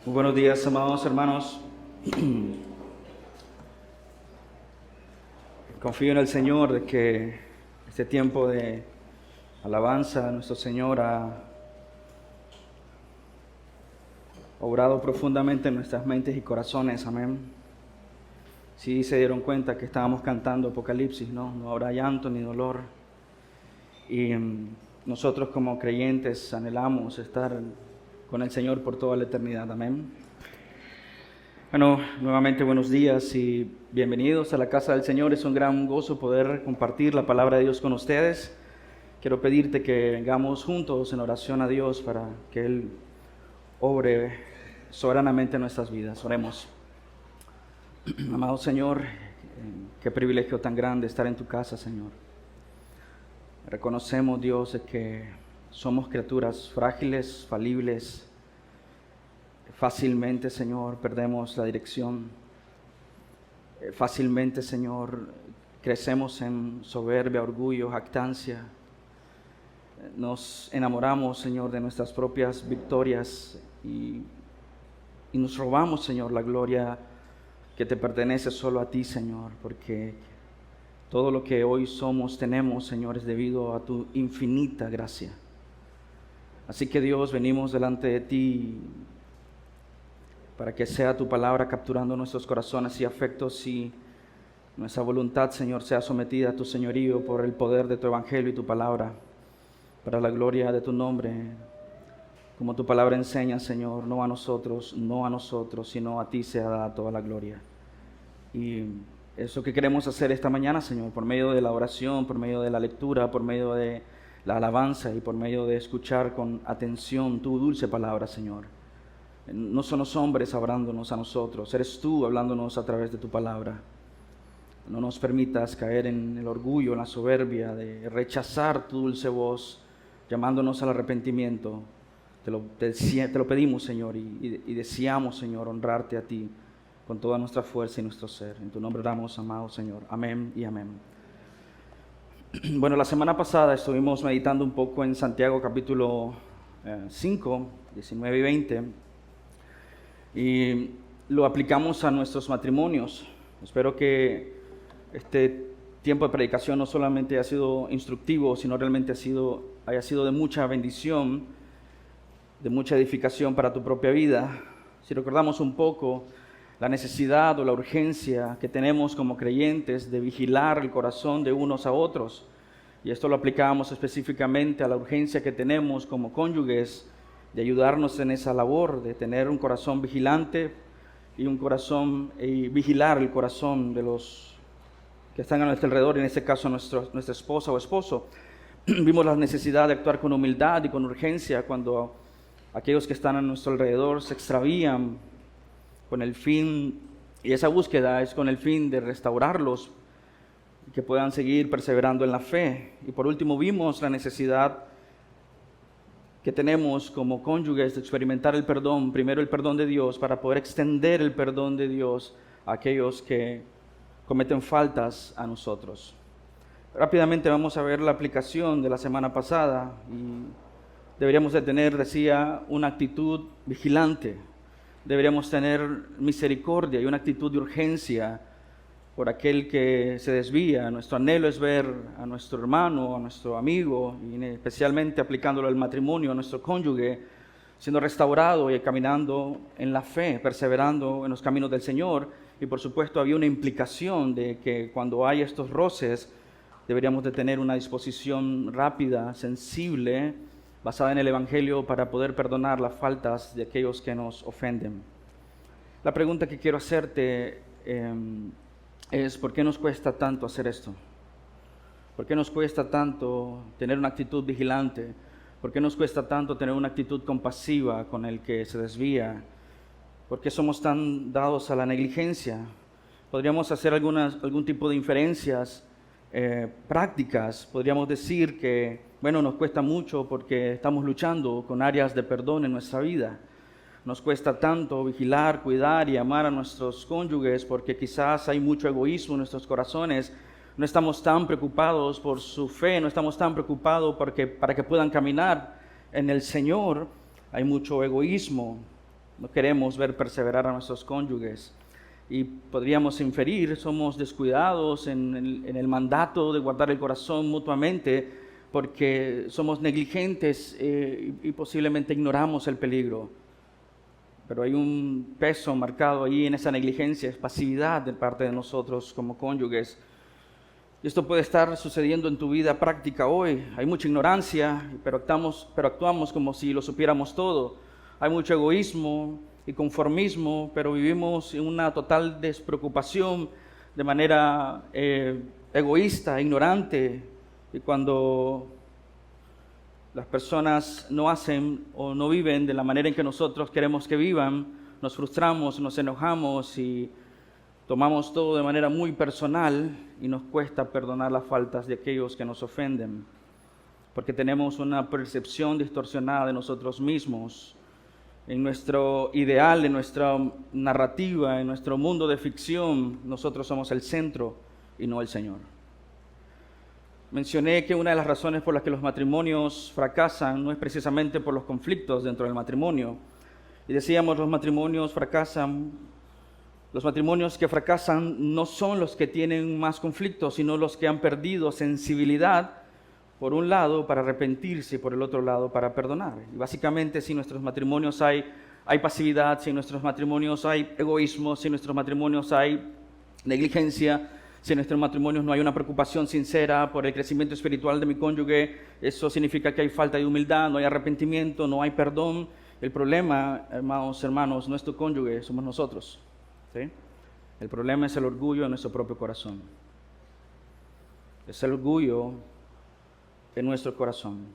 Muy buenos días, amados hermanos. Confío en el Señor de que este tiempo de alabanza a nuestro Señor ha obrado profundamente en nuestras mentes y corazones. Amén. Sí se dieron cuenta que estábamos cantando Apocalipsis, ¿no? No habrá llanto ni dolor. Y nosotros como creyentes anhelamos estar con el Señor por toda la eternidad. Amén. Bueno, nuevamente buenos días y bienvenidos a la casa del Señor. Es un gran gozo poder compartir la palabra de Dios con ustedes. Quiero pedirte que vengamos juntos en oración a Dios para que Él obre soberanamente en nuestras vidas. Oremos. Amado Señor, qué privilegio tan grande estar en tu casa, Señor. Reconocemos, Dios, de que somos criaturas frágiles, falibles. Fácilmente, Señor, perdemos la dirección. Fácilmente, Señor, crecemos en soberbia, orgullo, jactancia. Nos enamoramos, Señor, de nuestras propias victorias y nos robamos, Señor, la gloria que te pertenece solo a ti, Señor, porque todo lo que hoy somos, tenemos, Señor, es debido a tu infinita gracia. Así que, Dios, venimos delante de ti para que sea tu palabra capturando nuestros corazones y afectos y nuestra voluntad, Señor, sea sometida a tu señorío por el poder de tu evangelio y tu palabra, para la gloria de tu nombre. Como tu palabra enseña, Señor, no a nosotros, sino a ti sea dada toda la gloria. Y eso que queremos hacer esta mañana, Señor, por medio de la oración, por medio de la lectura, por medio de la alabanza y por medio de escuchar con atención tu dulce palabra, Señor. No son los hombres hablándonos a nosotros, eres tú hablándonos a través de tu palabra. No nos permitas caer en el orgullo, en la soberbia de rechazar tu dulce voz, llamándonos al arrepentimiento. Te lo pedimos, Señor, y deseamos, Señor, honrarte a ti con toda nuestra fuerza y nuestro ser. En tu nombre oramos, amado Señor. Amén y amén. Bueno, la semana pasada estuvimos meditando un poco en Santiago capítulo 5, 19 y 20. Y lo aplicamos a nuestros matrimonios. Espero que este tiempo de predicación no solamente haya sido instructivo, sino realmente haya sido de mucha bendición, de mucha edificación para tu propia vida. Si recordamos un poco la necesidad o la urgencia que tenemos como creyentes de vigilar el corazón de unos a otros, y esto lo aplicábamos específicamente a la urgencia que tenemos como cónyuges de ayudarnos en esa labor, de tener un corazón vigilante y vigilar el corazón de los que están a nuestro alrededor, en este caso nuestra esposa o esposo. Vimos la necesidad de actuar con humildad y con urgencia cuando aquellos que están a nuestro alrededor se extravían con el fin, y esa búsqueda es con el fin de restaurarlos, que puedan seguir perseverando en la fe. Y por último vimos la necesidad que tenemos como cónyuges de experimentar el perdón, primero el perdón de Dios, para poder extender el perdón de Dios a aquellos que cometen faltas a nosotros. Rápidamente vamos a ver la aplicación de la semana pasada y deberíamos de tener, decía, una actitud vigilante. Deberíamos tener misericordia y una actitud de urgencia por aquel que se desvía. Nuestro anhelo es ver a nuestro hermano, a nuestro amigo, y especialmente aplicándolo al matrimonio, a nuestro cónyuge, siendo restaurado y caminando en la fe, perseverando en los caminos del Señor. Y por supuesto había una implicación de que cuando hay estos roces, deberíamos de tener una disposición rápida, sensible, basada en el Evangelio para poder perdonar las faltas de aquellos que nos ofenden. La pregunta que quiero hacerte es ¿por qué nos cuesta tanto hacer esto? ¿Por qué nos cuesta tanto tener una actitud vigilante? ¿Por qué nos cuesta tanto tener una actitud compasiva con el que se desvía? ¿Por qué somos tan dados a la negligencia? Podríamos hacer algún tipo de inferencias prácticas. Podríamos decir que, nos cuesta mucho porque estamos luchando con áreas de perdón en nuestra vida. Nos cuesta tanto vigilar, cuidar y amar a nuestros cónyuges porque quizás hay mucho egoísmo en nuestros corazones. No estamos tan preocupados por su fe, no estamos tan preocupados para que puedan caminar en el Señor. Hay mucho egoísmo no queremos ver perseverar a nuestros cónyuges. Y podríamos inferir, somos descuidados en el mandato de guardar el corazón mutuamente porque somos negligentes y posiblemente ignoramos el peligro. Pero hay un peso marcado ahí en esa negligencia, es pasividad de parte de nosotros como cónyuges. Y esto puede estar sucediendo en tu vida práctica hoy. Hay mucha ignorancia, pero actuamos como si lo supiéramos todo. Hay mucho egoísmo y conformismo, pero vivimos en una total despreocupación de manera egoísta, ignorante. Y cuando las personas no hacen o no viven de la manera en que nosotros queremos que vivan, nos frustramos, nos enojamos y tomamos todo de manera muy personal y nos cuesta perdonar las faltas de aquellos que nos ofenden, porque tenemos una percepción distorsionada de nosotros mismos. En nuestro ideal, en nuestra narrativa, en nuestro mundo de ficción, nosotros somos el centro y no el Señor. Mencioné que una de las razones por las que los matrimonios fracasan no es precisamente por los conflictos dentro del matrimonio. Y decíamos, los matrimonios que fracasan no son los que tienen más conflictos, sino los que han perdido sensibilidad, por un lado, para arrepentirse y por el otro lado, para perdonar. Y básicamente, si en nuestros matrimonios hay pasividad, si en nuestros matrimonios hay egoísmo, si en nuestros matrimonios hay negligencia, si en nuestros matrimonios no hay una preocupación sincera por el crecimiento espiritual de mi cónyuge, eso significa que hay falta de humildad, no hay arrepentimiento, no hay perdón. El problema, hermanos, no es tu cónyuge, somos nosotros. ¿Sí? El problema es el orgullo en nuestro propio corazón. Es el orgullo en nuestro corazón.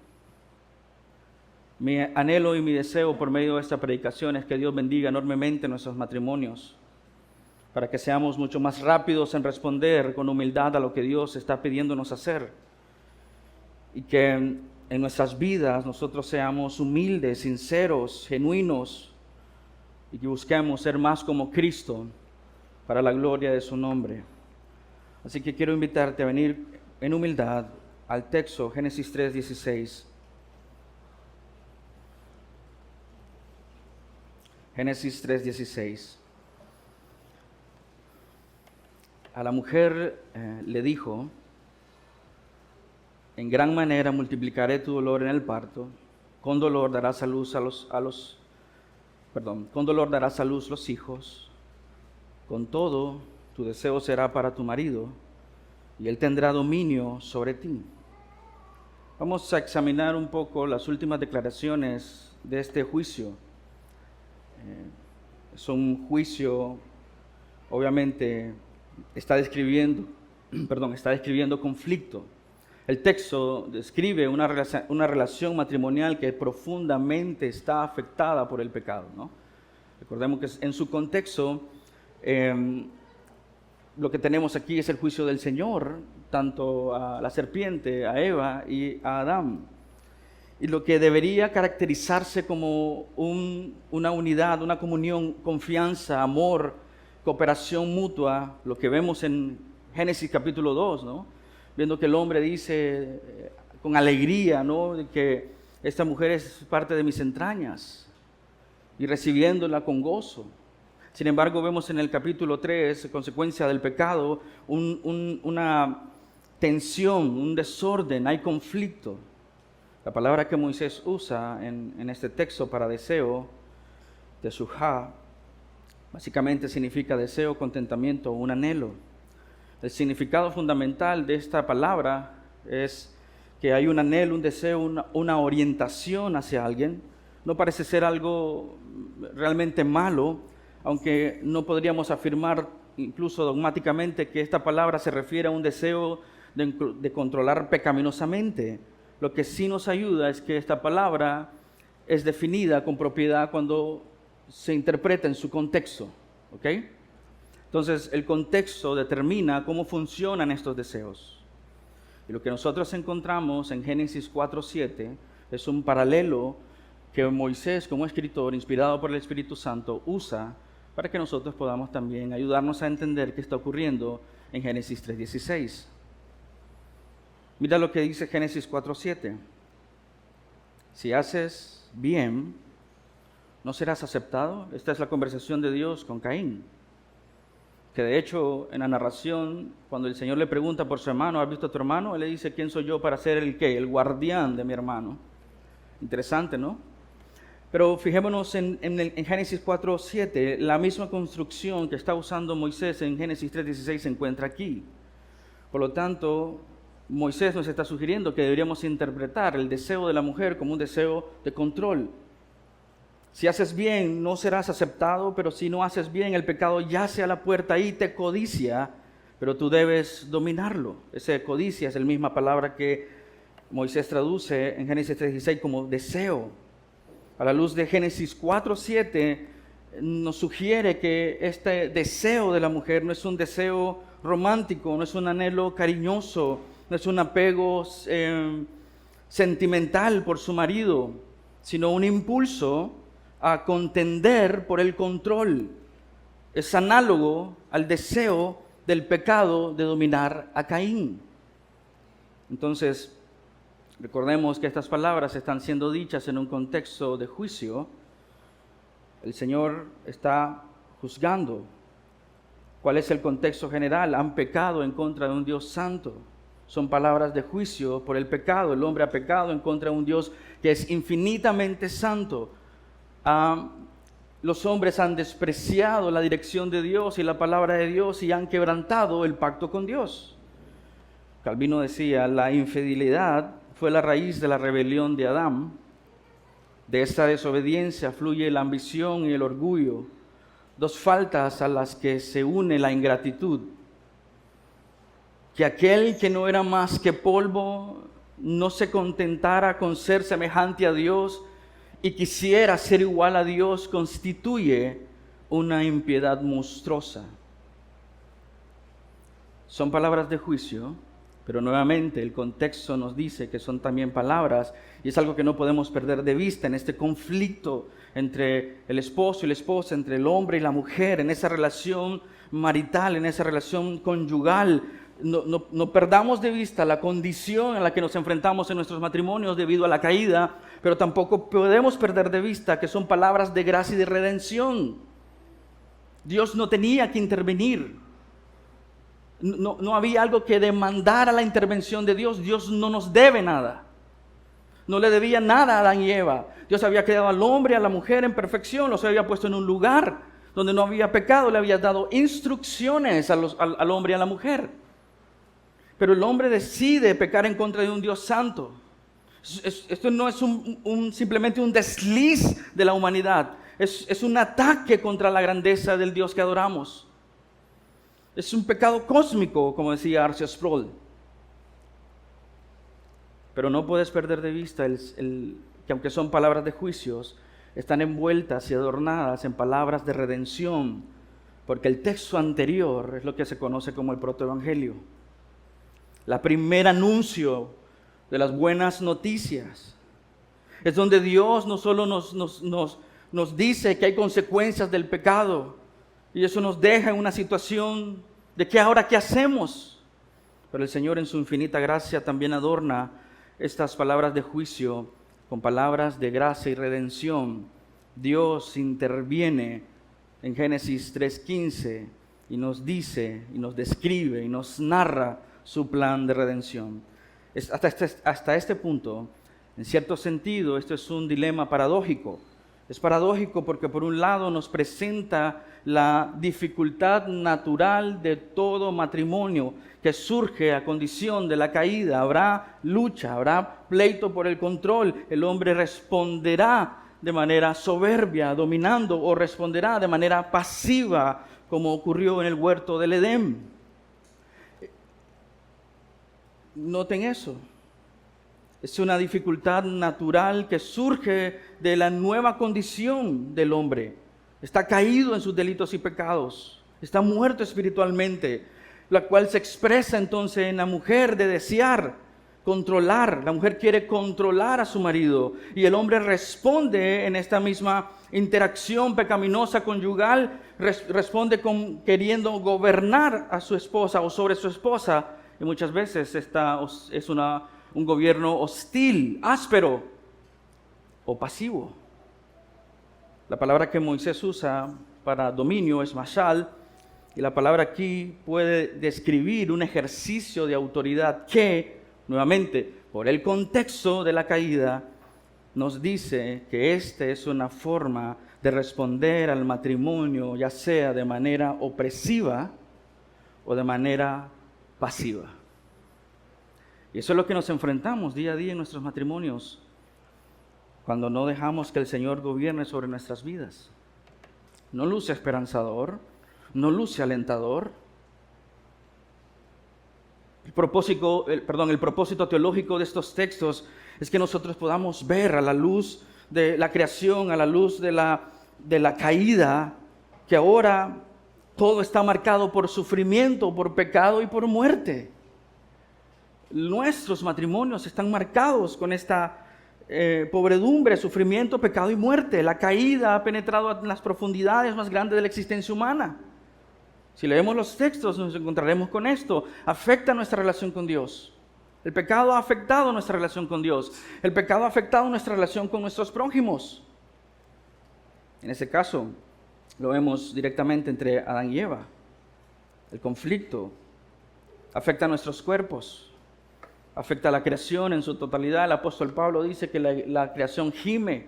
Mi anhelo y mi deseo por medio de esta predicación es que Dios bendiga enormemente nuestros matrimonios, para que seamos mucho más rápidos en responder con humildad a lo que Dios está pidiéndonos hacer. Y que en nuestras vidas nosotros seamos humildes, sinceros, genuinos, y que busquemos ser más como Cristo para la gloria de su nombre. Así que quiero invitarte a venir en humildad al texto Génesis 3:16. Génesis 3:16. A la mujer le dijo: en gran manera multiplicaré tu dolor en el parto, con dolor darás a luz con dolor darás a luz los hijos. Con todo, tu deseo será para tu marido, y él tendrá dominio sobre ti. Vamos a examinar un poco las últimas declaraciones de este juicio. Es un juicio, obviamente, está describiendo conflicto. El texto describe una relación matrimonial que profundamente está afectada por el pecado, ¿no? Recordemos que en su contexto, lo que tenemos aquí es el juicio del Señor, tanto a la serpiente, a Eva y a Adán. Y lo que debería caracterizarse como una unidad, una comunión, confianza, amor, cooperación mutua, lo que vemos en Génesis capítulo 2, ¿no? Viendo que el hombre dice con alegría, ¿no?, de que esta mujer es parte de mis entrañas, y recibiéndola con gozo. Sin embargo, vemos en el capítulo 3, consecuencia del pecado, una tensión, un desorden, hay conflicto. La palabra que Moisés usa en este texto para deseo, teshuvah, básicamente significa deseo, contentamiento o un anhelo. El significado fundamental de esta palabra es que hay un anhelo, un deseo, una orientación hacia alguien. No parece ser algo realmente malo, aunque no podríamos afirmar incluso dogmáticamente que esta palabra se refiere a un deseo de controlar pecaminosamente. Lo que sí nos ayuda es que esta palabra es definida con propiedad cuando se interpreta en su contexto, ¿ok? Entonces, el contexto determina cómo funcionan estos deseos. Y lo que nosotros encontramos en Génesis 4:7 es un paralelo que Moisés, como escritor, inspirado por el Espíritu Santo, usa para que nosotros podamos también ayudarnos a entender qué está ocurriendo en Génesis 3:16. Mira lo que dice Génesis 4:7. Si haces bien, no serás aceptado. Esta es la conversación de Dios con Caín. Que de hecho, en la narración, cuando el Señor le pregunta por su hermano, ¿has visto a tu hermano? Él le dice, ¿quién soy yo para ser el qué? El guardián de mi hermano. Interesante, ¿no? Pero fijémonos en Génesis 4:7, la misma construcción que está usando Moisés en Génesis 3:16 se encuentra aquí. Por lo tanto, Moisés nos está sugiriendo que deberíamos interpretar el deseo de la mujer como un deseo de control. Si haces bien, no serás aceptado, pero si no haces bien, el pecado yace a la puerta y te codicia, pero tú debes dominarlo. Ese codicia es la misma palabra que Moisés traduce en Génesis 3:16 como deseo. A la luz de Génesis 4:7 nos sugiere que este deseo de la mujer no es un deseo romántico, no es un anhelo cariñoso, no es un apego sentimental por su marido, sino un impulso a contender por el control. Es análogo al deseo del pecado de dominar a Caín. Entonces, recordemos que estas palabras están siendo dichas en un contexto de juicio. El Señor está juzgando. ¿Cuál es el contexto general? Han pecado en contra de un Dios santo. Son palabras de juicio por el pecado. El hombre ha pecado en contra de un Dios que es infinitamente santo. Los hombres han despreciado la dirección de Dios y la palabra de Dios y han quebrantado el pacto con Dios. Calvino decía, la infidelidad fue la raíz de la rebelión de Adán. De esta desobediencia fluye la ambición y el orgullo, dos faltas a las que se une la ingratitud. Que aquel que no era más que polvo no se contentara con ser semejante a Dios y quisiera ser igual a Dios constituye una impiedad monstruosa. Son palabras de juicio, pero nuevamente el contexto nos dice que son también palabras y es algo que no podemos perder de vista en este conflicto entre el esposo y la esposa, entre el hombre y la mujer, en esa relación marital, en esa relación conyugal. No perdamos de vista la condición en la que nos enfrentamos en nuestros matrimonios debido a la caída, pero tampoco podemos perder de vista que son palabras de gracia y de redención. Dios no tenía que intervenir. No había algo que demandara la intervención de Dios. Dios no nos debe nada. No le debía nada a Adán y Eva. Dios había creado al hombre y a la mujer en perfección, los había puesto en un lugar donde no había pecado, le había dado instrucciones al hombre y a la mujer. Pero el hombre decide pecar en contra de un Dios santo. Esto no es simplemente un desliz de la humanidad. Es un ataque contra la grandeza del Dios que adoramos. Es un pecado cósmico, como decía R.C. Sproul. Pero no puedes perder de vista que aunque son palabras de juicios, están envueltas y adornadas en palabras de redención, porque el texto anterior es lo que se conoce como el protoevangelio. La primer anuncio de las buenas noticias. Es donde Dios no solo nos dice que hay consecuencias del pecado, y eso nos deja en una situación de que ahora qué hacemos. Pero el Señor en su infinita gracia también adorna estas palabras de juicio con palabras de gracia y redención. Dios interviene en Génesis 3:15 y nos dice, y nos describe, y nos narra su plan de redención. Hasta este punto, en cierto sentido, esto es un dilema paradójico. Es paradójico porque por un lado nos presenta la dificultad natural de todo matrimonio que surge a condición de la caída. Habrá lucha, habrá pleito por el control. El hombre responderá de manera soberbia, dominando, o responderá de manera pasiva, como ocurrió en el huerto del Edén. Noten eso. Es una dificultad natural que surge de la nueva condición del hombre. Está caído en sus delitos y pecados. Está muerto espiritualmente, la cual se expresa entonces en la mujer de desear controlar. La mujer quiere controlar a su marido y el hombre responde en esta misma interacción pecaminosa conyugal, responde queriendo gobernar a su esposa o sobre su esposa. Y muchas veces es un gobierno hostil, áspero o pasivo. La palabra que Moisés usa para dominio es mashal, y la palabra aquí puede describir un ejercicio de autoridad que, nuevamente, por el contexto de la caída, nos dice que esta es una forma de responder al matrimonio, ya sea de manera opresiva o de manera pasiva. Y eso es lo que nos enfrentamos día a día en nuestros matrimonios, cuando no dejamos que el Señor gobierne sobre nuestras vidas. No luce esperanzador, no luce alentador. El propósito teológico de estos textos es que nosotros podamos ver a la luz de la creación, a la luz de la caída, que ahora todo está marcado por sufrimiento, por pecado y por muerte. Nuestros matrimonios están marcados con esta pobredumbre, sufrimiento, pecado y muerte. La caída ha penetrado en las profundidades más grandes de la existencia humana. Si leemos los textos nos encontraremos con esto. Afecta nuestra relación con Dios. El pecado ha afectado nuestra relación con Dios. El pecado ha afectado nuestra relación con nuestros prójimos. En ese caso, lo vemos directamente entre Adán y Eva. El conflicto afecta a nuestros cuerpos, afecta a la creación en su totalidad. El apóstol Pablo dice que la creación gime,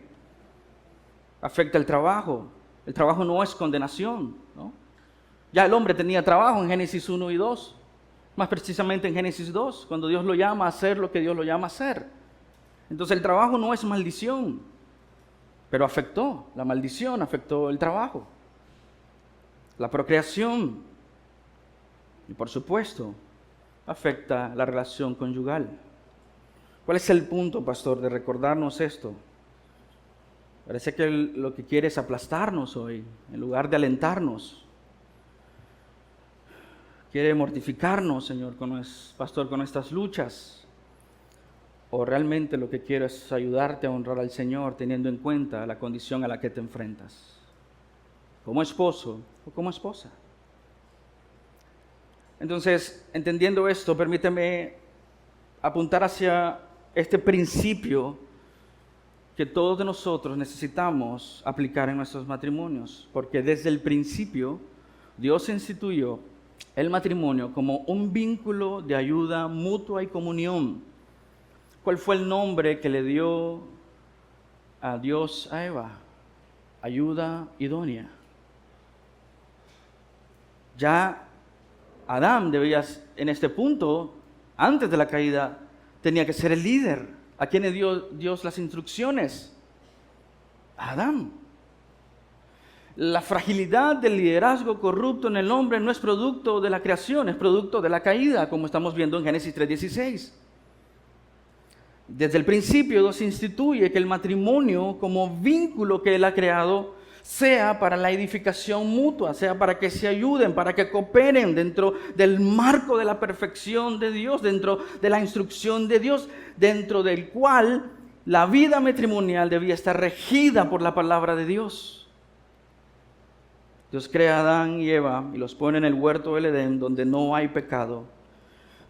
afecta el trabajo. El trabajo no es condenación, ¿no? Ya el hombre tenía trabajo en Génesis 1 y 2, más precisamente en Génesis 2, cuando Dios lo llama a hacer lo que Dios lo llama a hacer. Entonces el trabajo no es maldición, pero la maldición afectó el trabajo, la procreación y por supuesto afecta la relación conyugal. ¿Cuál es el punto, pastor, de recordarnos esto? Parece que lo que quiere es aplastarnos hoy, en lugar de alentarnos. Quiere mortificarnos, Señor, pastor, con estas luchas. O realmente lo que quiero es ayudarte a honrar al Señor, teniendo en cuenta la condición a la que te enfrentas, como esposo o como esposa. Entonces, entendiendo esto, permíteme apuntar hacia este principio que todos de nosotros necesitamos aplicar en nuestros matrimonios, porque desde el principio Dios instituyó el matrimonio como un vínculo de ayuda mutua y comunión. ¿Cuál fue el nombre que le dio a Dios a Eva? Ayuda idónea. Ya Adán debía, en este punto, antes de la caída, tenía que ser el líder. ¿A quién le dio Dios las instrucciones? A Adán. La fragilidad del liderazgo corrupto en el hombre no es producto de la creación, es producto de la caída, como estamos viendo en Génesis 3:16. Desde el principio Dios instituye que el matrimonio, como vínculo que Él ha creado, sea para la edificación mutua, sea para que se ayuden, para que cooperen dentro del marco de la perfección de Dios, dentro de la instrucción de Dios, dentro del cual la vida matrimonial debía estar regida por la palabra de Dios. Dios crea a Adán y Eva y los pone en el huerto del Edén, donde no hay pecado.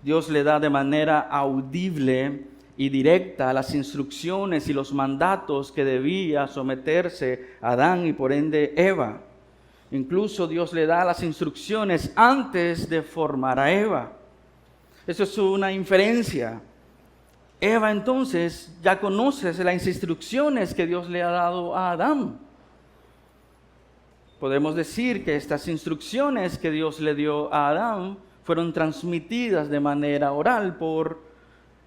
Dios le da de manera audible y directa las instrucciones y los mandatos que debía someterse Adán y por ende Eva. Incluso Dios le da las instrucciones antes de formar a Eva. Eso es una inferencia. Eva entonces ya conoce las instrucciones que Dios le ha dado a Adán. Podemos decir que estas instrucciones que Dios le dio a Adán fueron transmitidas de manera oral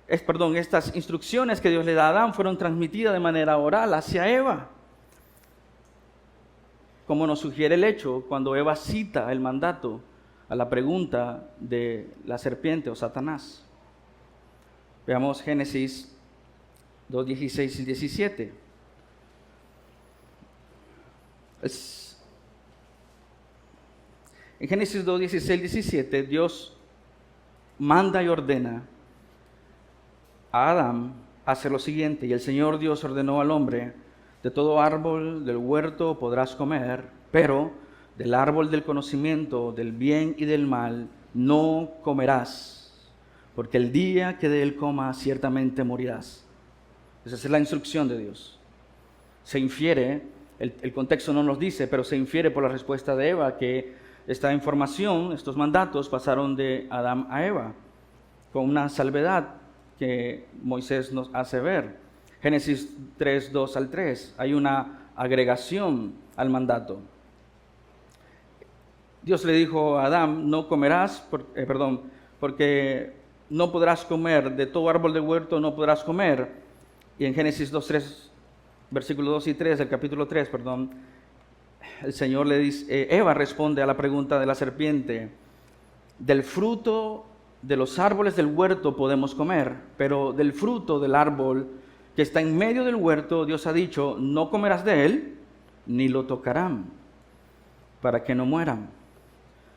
estas instrucciones que Dios le da a Adán fueron transmitidas de manera oral hacia Eva. Como nos sugiere el hecho cuando Eva cita el mandato a la pregunta de la serpiente o Satanás. Veamos Génesis 2:16 y 17. En Génesis 2:16 y 17, Dios manda y ordena a Adán hacer lo siguiente: y el Señor Dios ordenó al hombre: de todo árbol del huerto podrás comer, pero del árbol del conocimiento del bien y del mal no comerás, porque el día que de él comas ciertamente morirás. Esa es la instrucción de Dios. Se infiere el contexto no nos dice, pero se infiere por la respuesta de Eva que esta información, estos mandatos pasaron de Adán a Eva, con una salvedad que Moisés nos hace ver. Génesis 3, 2 al 3, hay una agregación al mandato. Dios le dijo a Adán, no comerás, porque no podrás comer, de todo árbol del huerto no podrás comer. Y en Génesis 2, 3, versículos 2 y 3, del capítulo 3, el Señor le dice, Eva responde a la pregunta de la serpiente, del fruto de los árboles del huerto podemos comer, pero del fruto del árbol que está en medio del huerto, Dios ha dicho, no comerás de él, ni lo tocarán, para que no mueran.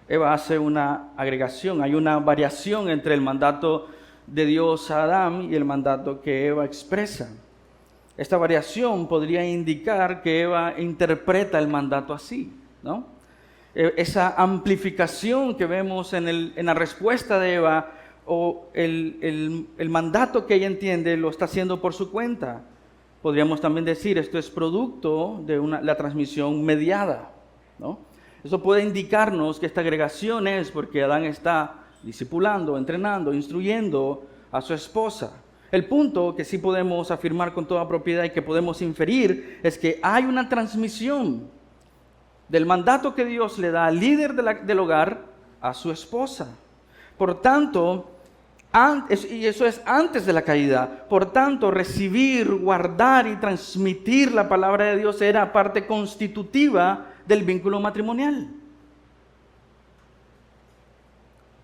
Eva hace una agregación, hay una variación entre el mandato de Dios a Adán y el mandato que Eva expresa. Esta variación podría indicar que Eva interpreta el mandato así, ¿no? Esa amplificación que vemos en la respuesta de Eva o el mandato que ella entiende lo está haciendo por su cuenta. Podríamos también decir, esto es producto de la transmisión mediada, ¿no? Eso puede indicarnos que esta agregación es porque Adán está discipulando, entrenando, instruyendo a su esposa. El punto que sí podemos afirmar con toda propiedad y que podemos inferir es que hay una transmisión del mandato que Dios le da al líder del hogar a su esposa. Por tanto, y eso es antes de la caída, por tanto, recibir, guardar y transmitir la palabra de Dios era parte constitutiva del vínculo matrimonial.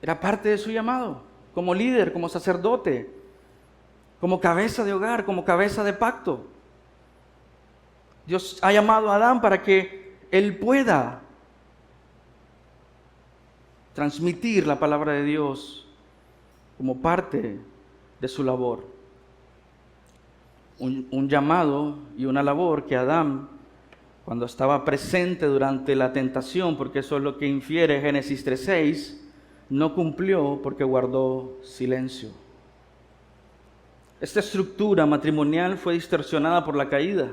Era parte de su llamado, como líder, como sacerdote, como cabeza de hogar, como cabeza de pacto. Dios ha llamado a Adán para que él pueda transmitir la palabra de Dios como parte de su labor. Un llamado y una labor que Adán, cuando estaba presente durante la tentación, porque eso es lo que infiere Génesis 3:6, no cumplió porque guardó silencio. Esta estructura matrimonial fue distorsionada por la caída,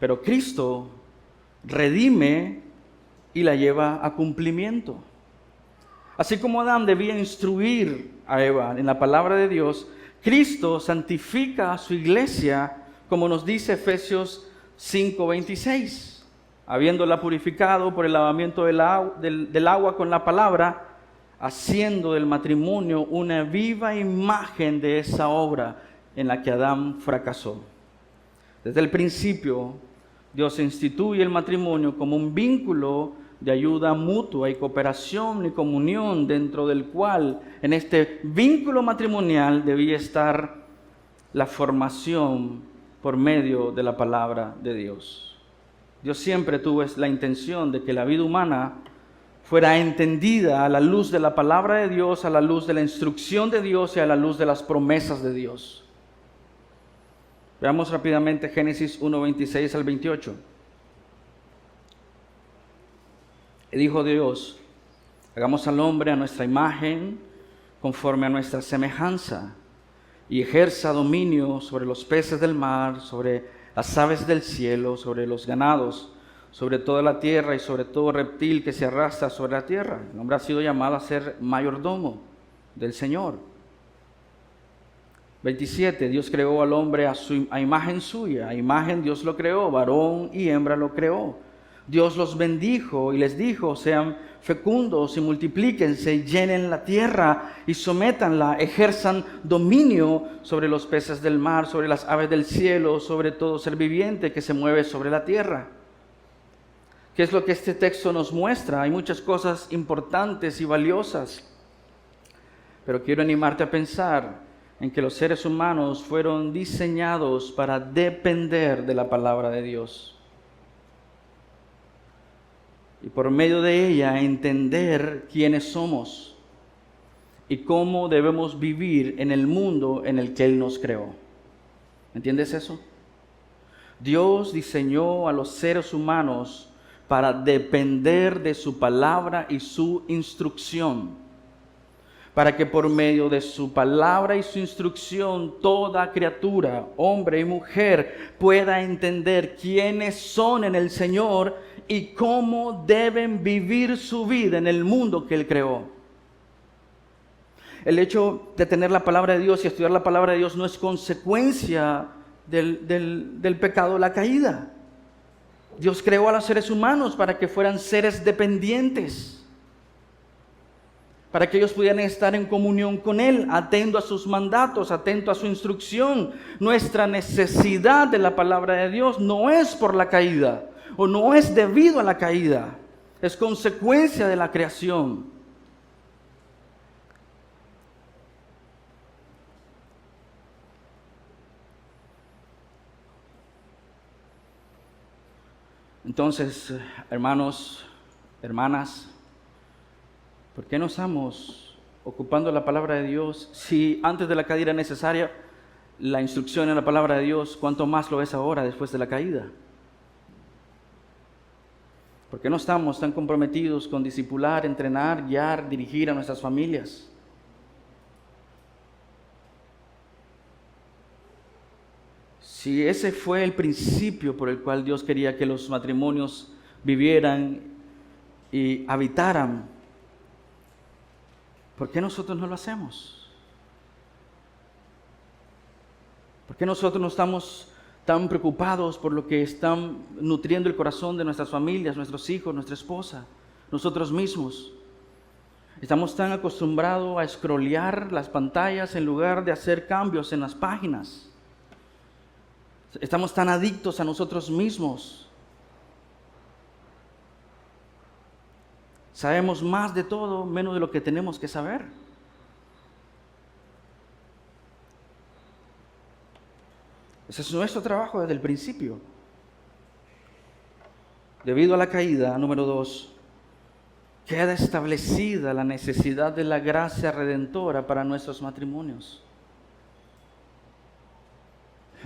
pero Cristo redime y la lleva a cumplimiento. Así como Adán debía instruir a Eva en la palabra de Dios, Cristo santifica a su iglesia, como nos dice Efesios 5:26, habiéndola purificado por el lavamiento del agua con la palabra, haciendo del matrimonio una viva imagen de esa obra en la que Adán fracasó. Desde el principio, Dios instituye el matrimonio como un vínculo de ayuda mutua y cooperación y comunión, dentro del cual, en este vínculo matrimonial, debía estar la formación por medio de la palabra de Dios. Dios siempre tuvo la intención de que la vida humana fuera entendida a la luz de la palabra de Dios, a la luz de la instrucción de Dios y a la luz de las promesas de Dios. Veamos rápidamente Génesis 1:26 al 28. Y dijo Dios, hagamos al hombre a nuestra imagen, conforme a nuestra semejanza, y ejerza dominio sobre los peces del mar, sobre las aves del cielo, sobre los ganados, sobre toda la tierra y sobre todo reptil que se arrastra sobre la tierra. El hombre ha sido llamado a ser mayordomo del Señor. 27. Dios creó al hombre a imagen suya, a imagen Dios lo creó, varón y hembra lo creó. Dios los bendijo y les dijo, sean fecundos y multiplíquense y llenen la tierra y sométanla, ejerzan dominio sobre los peces del mar, sobre las aves del cielo, sobre todo ser viviente que se mueve sobre la tierra. ¿Qué es lo que este texto nos muestra? Hay muchas cosas importantes y valiosas, pero quiero animarte a pensar en que los seres humanos fueron diseñados para depender de la palabra de Dios. Y por medio de ella entender quiénes somos y cómo debemos vivir en el mundo en el que Él nos creó. ¿Entiendes eso? Dios diseñó a los seres humanos para depender de su palabra y su instrucción, para que por medio de su palabra y su instrucción toda criatura, hombre y mujer, pueda entender quiénes son en el Señor y cómo deben vivir su vida en el mundo que Él creó. El hecho de tener la palabra de Dios y estudiar la palabra de Dios no es consecuencia del pecado, la caída. Dios creó a los seres humanos para que fueran seres dependientes, para que ellos pudieran estar en comunión con Él, atento a sus mandatos, atento a su instrucción. Nuestra necesidad de la palabra de Dios no es por la caída, o no es debido a la caída, es consecuencia de la creación. Entonces, hermanos, hermanas, ¿por qué no estamos ocupando la palabra de Dios? Si antes de la caída era necesaria la instrucción en la palabra de Dios, ¿cuánto más lo es ahora después de la caída? ¿Por qué no estamos tan comprometidos con discipular, entrenar, guiar, dirigir a nuestras familias? Si ese fue el principio por el cual Dios quería que los matrimonios vivieran y habitaran, ¿por qué nosotros no lo hacemos? ¿Por qué nosotros no estamos tan preocupados por lo que están nutriendo el corazón de nuestras familias, nuestros hijos, nuestra esposa, nosotros mismos? Estamos tan acostumbrados a scrollear las pantallas en lugar de hacer cambios en las páginas. Estamos tan adictos a nosotros mismos. Sabemos más de todo, menos de lo que tenemos que saber. Ese es nuestro trabajo desde el principio. Debido a la caída, número 2, queda establecida la necesidad de la gracia redentora para nuestros matrimonios.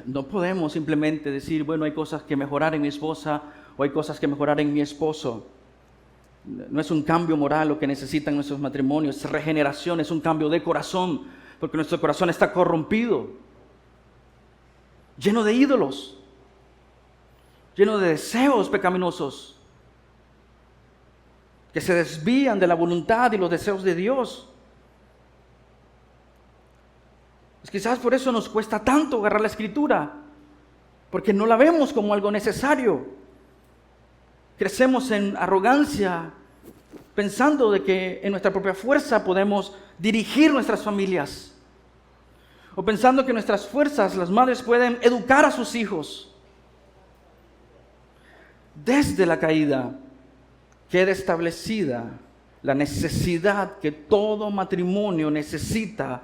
No podemos simplemente decir, bueno, hay cosas que mejorar en mi esposa o hay cosas que mejorar en mi esposo. No es un cambio moral lo que necesitan nuestros matrimonios, es regeneración, es un cambio de corazón, porque nuestro corazón está corrompido, lleno de ídolos, lleno de deseos pecaminosos que se desvían de la voluntad y los deseos de Dios. Quizás por eso nos cuesta tanto agarrar la Escritura, porque no la vemos como algo necesario. Crecemos en arrogancia, pensando de que en nuestra propia fuerza podemos dirigir nuestras familias, o pensando que nuestras fuerzas, las madres, pueden educar a sus hijos. Desde la caída queda establecida la necesidad que todo matrimonio necesita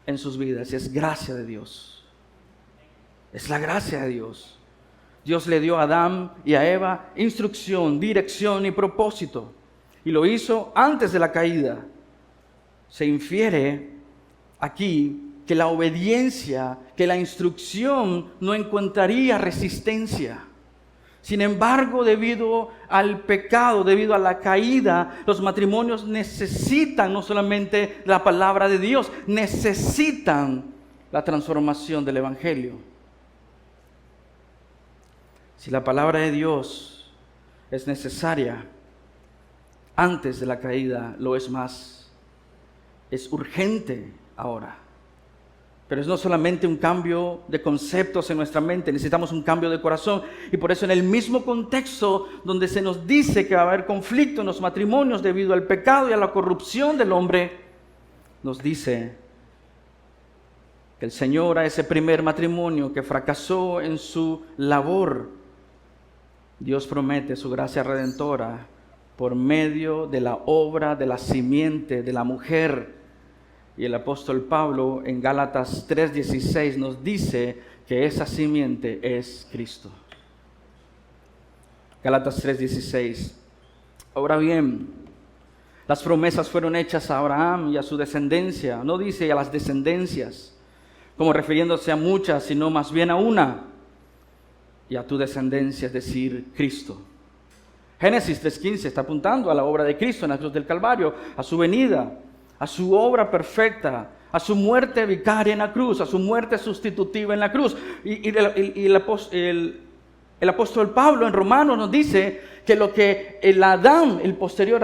en sus vidas, y es gracia de Dios. Es la gracia de Dios. Dios le dio a Adán y a Eva instrucción, dirección y propósito, y lo hizo antes de la caída. Se infiere aquí que la obediencia, que la instrucción no encontraría resistencia. Sin embargo, debido al pecado, debido a la caída, los matrimonios necesitan no solamente la palabra de Dios, necesitan la transformación del Evangelio. Si la palabra de Dios es necesaria antes de la caída, lo es más. Es urgente ahora. Pero es no solamente un cambio de conceptos en nuestra mente, necesitamos un cambio de corazón. Y por eso en el mismo contexto donde se nos dice que va a haber conflicto en los matrimonios debido al pecado y a la corrupción del hombre, nos dice que el Señor a ese primer matrimonio que fracasó en su labor, Dios promete su gracia redentora por medio de la obra de la simiente de la mujer. Y el apóstol Pablo en Gálatas 3:16 nos dice que esa simiente es Cristo. Gálatas 3:16. Ahora bien, las promesas fueron hechas a Abraham y a su descendencia. No dice a las descendencias, como refiriéndose a muchas, sino más bien a una. Y a tu descendencia, es decir, Cristo. Génesis 3:15 está apuntando a la obra de Cristo en la cruz del Calvario, a su venida, a su obra perfecta, a su muerte vicaria en la cruz, a su muerte sustitutiva en la cruz. Y el apóstol Pablo en Romanos nos dice que lo que el anterior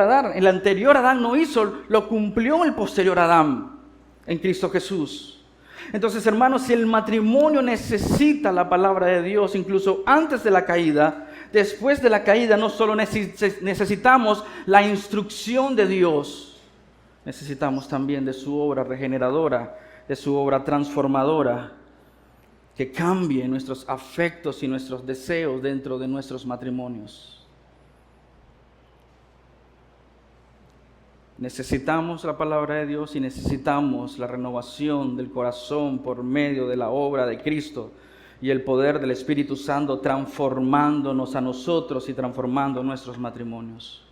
Adán no hizo, lo cumplió el posterior Adán en Cristo Jesús. Entonces, hermanos, si el matrimonio necesita la palabra de Dios, incluso antes de la caída, después de la caída no solo necesitamos la instrucción de Dios, necesitamos también de su obra regeneradora, de su obra transformadora, que cambie nuestros afectos y nuestros deseos dentro de nuestros matrimonios. Necesitamos la palabra de Dios y necesitamos la renovación del corazón por medio de la obra de Cristo y el poder del Espíritu Santo transformándonos a nosotros y transformando nuestros matrimonios.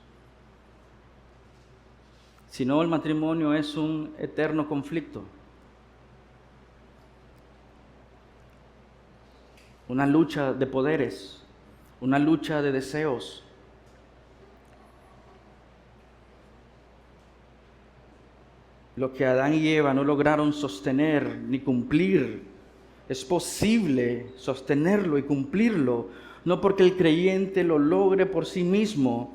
Si no, el matrimonio es un eterno conflicto. Una lucha de poderes, una lucha de deseos. Lo que Adán y Eva no lograron sostener ni cumplir, es posible sostenerlo y cumplirlo, no porque el creyente lo logre por sí mismo.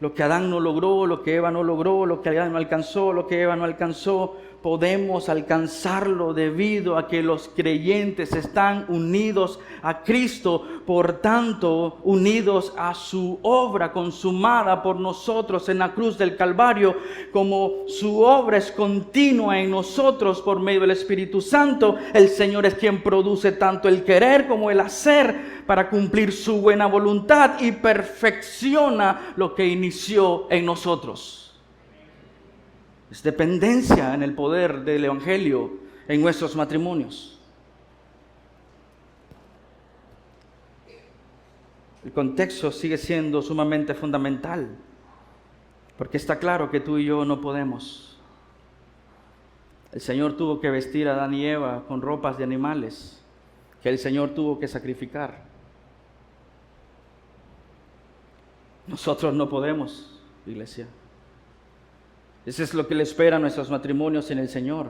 Lo que Adán no logró, lo que Eva no logró, lo que Adán no alcanzó, lo que Eva no alcanzó, podemos alcanzarlo debido a que los creyentes están unidos a Cristo, por tanto, unidos a su obra consumada por nosotros en la cruz del Calvario. Como su obra es continua en nosotros por medio del Espíritu Santo, el Señor es quien produce tanto el querer como el hacer para cumplir su buena voluntad y perfecciona lo que inició en nosotros. Es dependencia en el poder del Evangelio en nuestros matrimonios. El contexto sigue siendo sumamente fundamental, porque está claro que tú y yo no podemos. El Señor tuvo que vestir a Adán y Eva con ropas de animales, que el Señor tuvo que sacrificar. Nosotros no podemos, iglesia. Eso es lo que le espera a nuestros matrimonios en el Señor.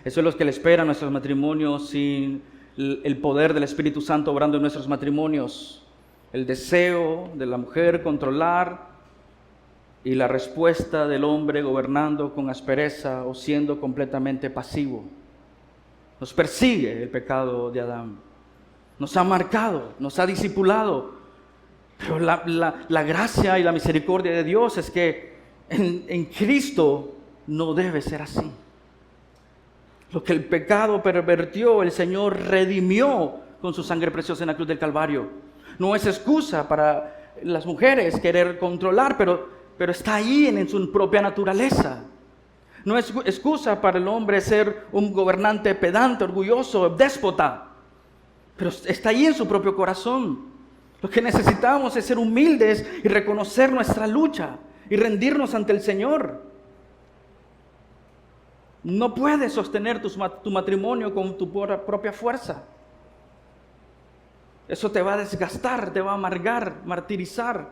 Eso es lo que le espera a nuestros matrimonios sin el poder del Espíritu Santo obrando en nuestros matrimonios. El deseo de la mujer controlar y la respuesta del hombre gobernando con aspereza o siendo completamente pasivo. Nos persigue el pecado de Adán. Nos ha marcado, nos ha discipulado. Pero la gracia y la misericordia de Dios es que en Cristo no debe ser así. Lo que el pecado pervertió, el Señor redimió con su sangre preciosa en la cruz del Calvario. No es excusa para las mujeres querer controlar, pero está ahí en su propia naturaleza. No es excusa para el hombre ser un gobernante pedante, orgulloso, déspota, pero está ahí en su propio corazón. Lo que necesitamos es ser humildes y reconocer nuestra lucha y rendirnos ante el Señor. No puedes sostener tu matrimonio con tu propia fuerza. Eso te va a desgastar, te va a amargar, martirizar.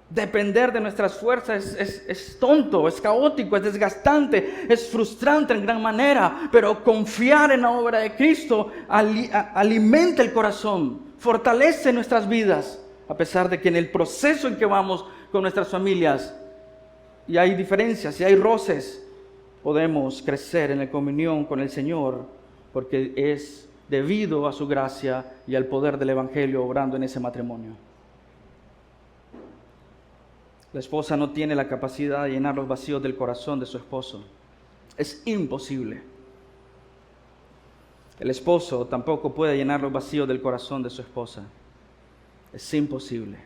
Depender de nuestras fuerzas es tonto, es caótico, es desgastante, es frustrante en gran manera, pero confiar en la obra de Cristo alimenta el corazón, fortalece nuestras vidas, a pesar de que en el proceso en que vamos con nuestras familias y hay diferencias y hay roces, podemos crecer en la comunión con el Señor, porque es debido a su gracia y al poder del Evangelio obrando en ese matrimonio. La esposa no tiene la capacidad de llenar los vacíos del corazón de su esposo. Es imposible. El esposo tampoco puede llenar los vacíos del corazón de su esposa. Es imposible.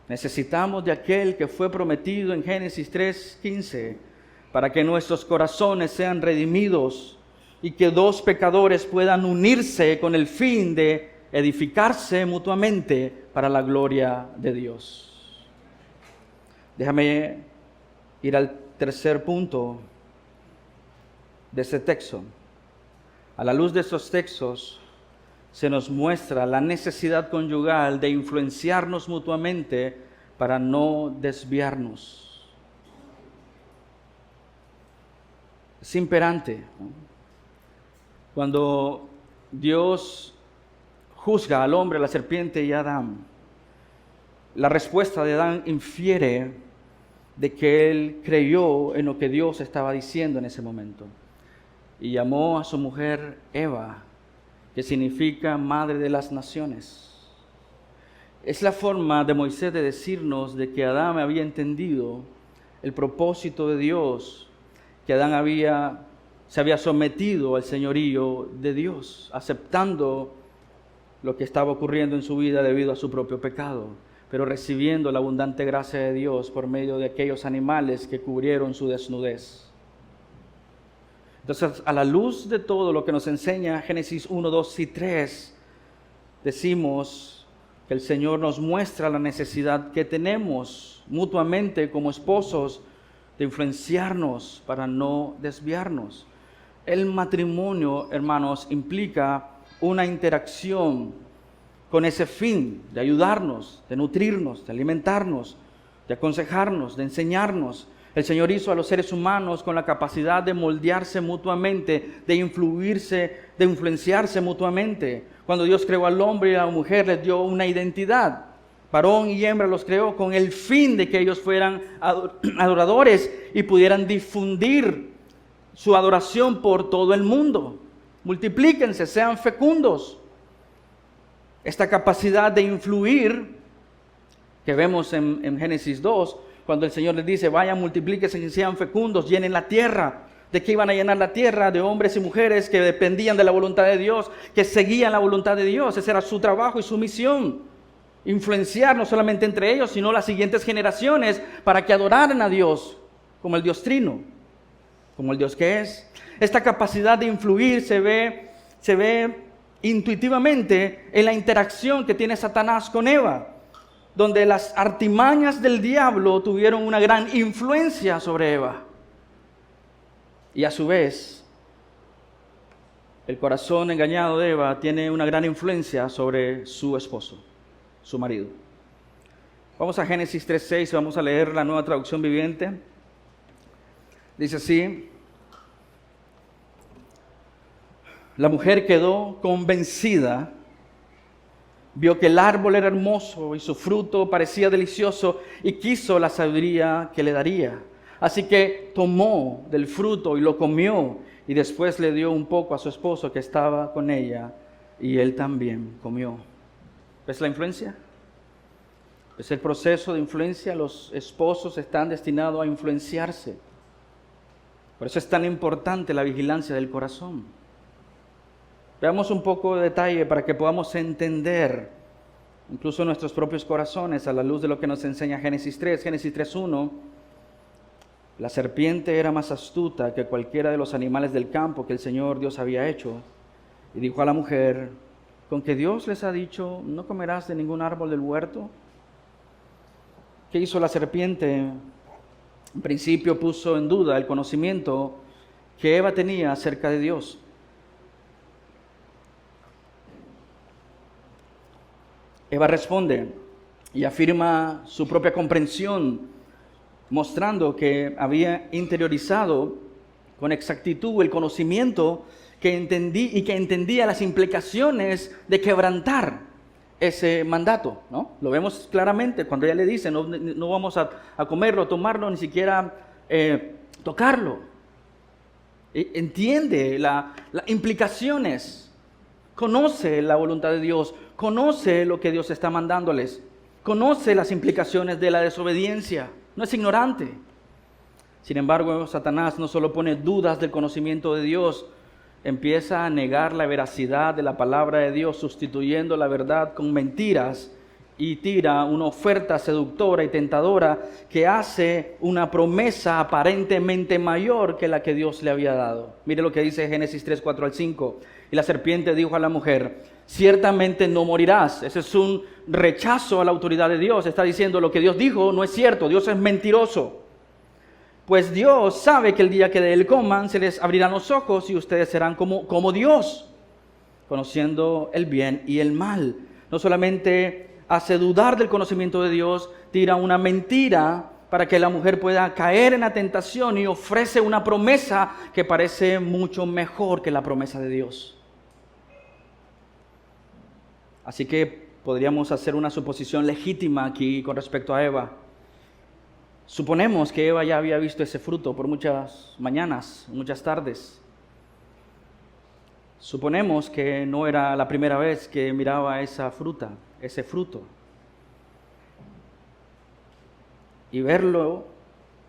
Necesitamos de aquel que fue prometido en Génesis 3:15 para que nuestros corazones sean redimidos y que dos pecadores puedan unirse con el fin de edificarse mutuamente para la gloria de Dios. Déjame ir al tercer punto de este texto. A la luz de estos textos se nos muestra la necesidad conyugal de influenciarnos mutuamente para no desviarnos. es imperante, ¿no? Cuando Dios juzga al hombre, a la serpiente y a Adán, la respuesta de Adán infiere de que él creyó en lo que Dios estaba diciendo en ese momento. Y llamó a su mujer Eva, que significa madre de las naciones. Es la forma de Moisés de decirnos de que Adán había entendido el propósito de Dios, que Adán se había sometido al señorío de Dios, aceptando lo que estaba ocurriendo en su vida debido a su propio pecado, pero recibiendo la abundante gracia de Dios por medio de aquellos animales que cubrieron su desnudez. Entonces, a la luz de todo lo que nos enseña Génesis 1, 2 y 3, decimos que el Señor nos muestra la necesidad que tenemos mutuamente como esposos de influenciarnos para no desviarnos. El matrimonio, hermanos, implica una interacción con ese fin de ayudarnos, de nutrirnos, de alimentarnos, de aconsejarnos, de enseñarnos. El Señor hizo a los seres humanos con la capacidad de moldearse mutuamente, de influenciarse mutuamente. Cuando Dios creó al hombre y a la mujer, les dio una identidad. Varón y hembra los creó con el fin de que ellos fueran adoradores y pudieran difundir su adoración por todo el mundo. Multiplíquense, sean fecundos. Esta capacidad de influir que vemos en Génesis 2, cuando el Señor les dice, vayan, multiplíquense y sean fecundos, llenen la tierra. ¿De qué iban a llenar la tierra? De hombres y mujeres que dependían de la voluntad de Dios, que seguían la voluntad de Dios. Ese era su trabajo y su misión. Influenciar no solamente entre ellos, sino las siguientes generaciones para que adoraran a Dios como el Dios Trino, como el Dios que es. Esta capacidad de influir se ve intuitivamente en la interacción que tiene Satanás con Eva, donde las artimañas del diablo tuvieron una gran influencia sobre Eva. Y a su vez, el corazón engañado de Eva tiene una gran influencia sobre su esposo, su marido. Vamos a Génesis 3:6, vamos a leer la Nueva Traducción Viviente. Dice así: la mujer quedó convencida, vio que el árbol era hermoso y su fruto parecía delicioso y quiso la sabiduría que le daría. Así que tomó del fruto y lo comió y después le dio un poco a su esposo que estaba con ella y él también comió. ¿Ves la influencia? ¿Ves el proceso de influencia? Los esposos están destinados a influenciarse. Por eso es tan importante la vigilancia del corazón. Veamos un poco de detalle para que podamos entender incluso nuestros propios corazones a la luz de lo que nos enseña Génesis 3. Génesis 3:1. La serpiente era más astuta que cualquiera de los animales del campo que el Señor Dios había hecho. Y dijo a la mujer, ¿con que Dios les ha dicho, no comerás de ningún árbol del huerto? ¿Qué hizo la serpiente? En principio puso en duda el conocimiento que Eva tenía acerca de Dios. Eva responde y afirma su propia comprensión, mostrando que había interiorizado con exactitud el conocimiento que entendía las implicaciones de quebrantar ese mandato, ¿no? Lo vemos claramente cuando ella le dice, no vamos a comerlo, tomarlo, ni siquiera tocarlo. Entiende las implicaciones, conoce la voluntad de Dios, conoce lo que Dios está mandándoles, conoce las implicaciones de la desobediencia, no es ignorante. Sin embargo, Satanás no solo pone dudas del conocimiento de Dios, empieza a negar la veracidad de la palabra de Dios, sustituyendo la verdad con mentiras y tira una oferta seductora y tentadora que hace una promesa aparentemente mayor que la que Dios le había dado. Mire lo que dice Génesis 3, 4 al 5. Y la serpiente dijo a la mujer, ciertamente no morirás. Ese es un rechazo a la autoridad de Dios. Está diciendo lo que Dios dijo no es cierto, Dios es mentiroso. Pues Dios sabe que el día que de él coman se les abrirán los ojos y ustedes serán como Dios, conociendo el bien y el mal. No solamente hace dudar del conocimiento de Dios, tira una mentira para que la mujer pueda caer en la tentación, y ofrece una promesa que parece mucho mejor que la promesa de Dios. Así que podríamos hacer una suposición legítima aquí con respecto a Eva. Suponemos que Eva ya había visto ese fruto por muchas mañanas, muchas tardes. Suponemos que no era la primera vez que miraba esa fruta, ese fruto. Y verlo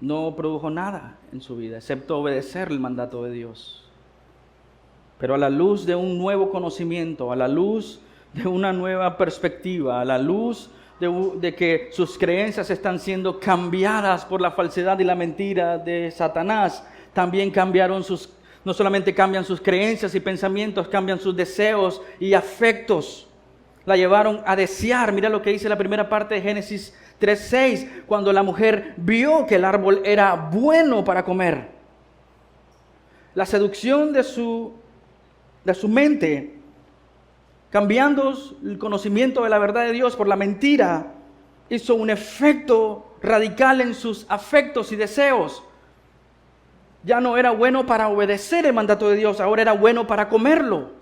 no produjo nada en su vida, excepto obedecer el mandato de Dios. Pero a la luz de un nuevo conocimiento, a la luz de una nueva perspectiva, a la luz de que sus creencias están siendo cambiadas por la falsedad y la mentira de Satanás, también no solamente cambian sus creencias y pensamientos, cambian sus deseos y afectos. La llevaron a desear. Mira lo que dice la primera parte de Génesis 3:6, cuando la mujer vio que el árbol era bueno para comer. La seducción de su mente, cambiando el conocimiento de la verdad de Dios por la mentira, hizo un efecto radical en sus afectos y deseos. Ya no era bueno para obedecer el mandato de Dios, ahora era bueno para comerlo.